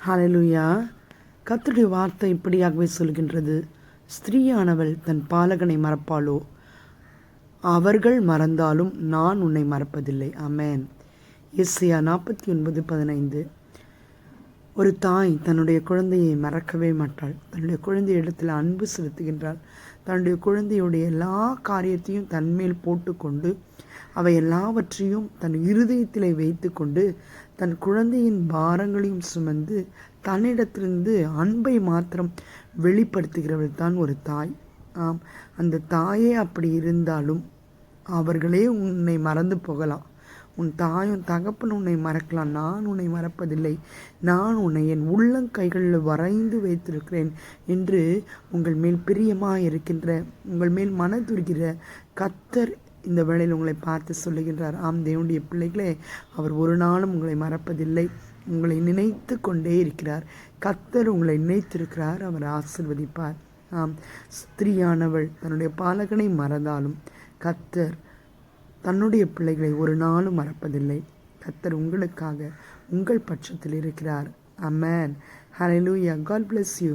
ஹalleluya. கர்த்தருடைய வார்த்தை இப்படியாகவே சொல்கின்றது, ஸ்திரீயானவள் தன் பாலகனை மறப்பாளோ? அவர்கள் மறந்தாலும் நான் உன்னை மறப்பதில்லை. ஆமென். எஸ்ஐயா 49:15. ஒரு தாய் தன்னுடைய குழந்தையை மறக்கவே மாட்டாள். தன்னுடைய குழந்தைய இடத்துல அன்பு செலுத்துகின்றாள். தன்னுடைய குழந்தையுடைய எல்லா காரியத்தையும் தன்மேல் போட்டுக்கொண்டு அவை எல்லாவற்றையும் தன் இருதயத்திலே வைத்து கொண்டு தன் குழந்தையின் பாரங்களையும் சுமந்து தன்னிடத்திலிருந்து அன்பை மாத்திரம் வெளிப்படுத்துகிறவள் தான் ஒரு தாய். ஆம், அந்த தாயே அப்படி இருந்தாலும் அவர்களே உன்னை மறந்து போகலாம். உன் தாயும் தகப்பன் உன்னை மறக்கலாம், நான் உன்னை மறப்பதில்லை. நான் உன்னை என் உள்ளங்கைகளில் வரைந்து வைத்திருக்கிறேன் என்று உங்கள் மேல் பிரியமாக இருக்கின்ற, உங்கள் மேல் மனதுருகிற கர்த்தர் இந்த வேளையில் உங்களை பார்த்து சொல்லுகின்றார். ஆம் தேவனுடைய பிள்ளைகளே, அவர் ஒரு நாளும் உங்களை மறப்பதில்லை. உங்களை நினைத்து கொண்டே இருக்கிறார். கர்த்தர் உங்களை நினைத்திருக்கிறார். அவர் ஆசீர்வதிப்பார். ஆம், ஸ்திரீயானவள் தன்னுடைய பாலகனை மறந்தாலும் கர்த்தர் தன்னுடைய பிள்ளைகளை ஒரு நாளும் மறப்பதில்லை. கர்த்தர் உங்களுக்காக உங்கள் பட்சத்தில் இருக்கிறார். ஆமென். ஹல்லேலூயா. God bless you.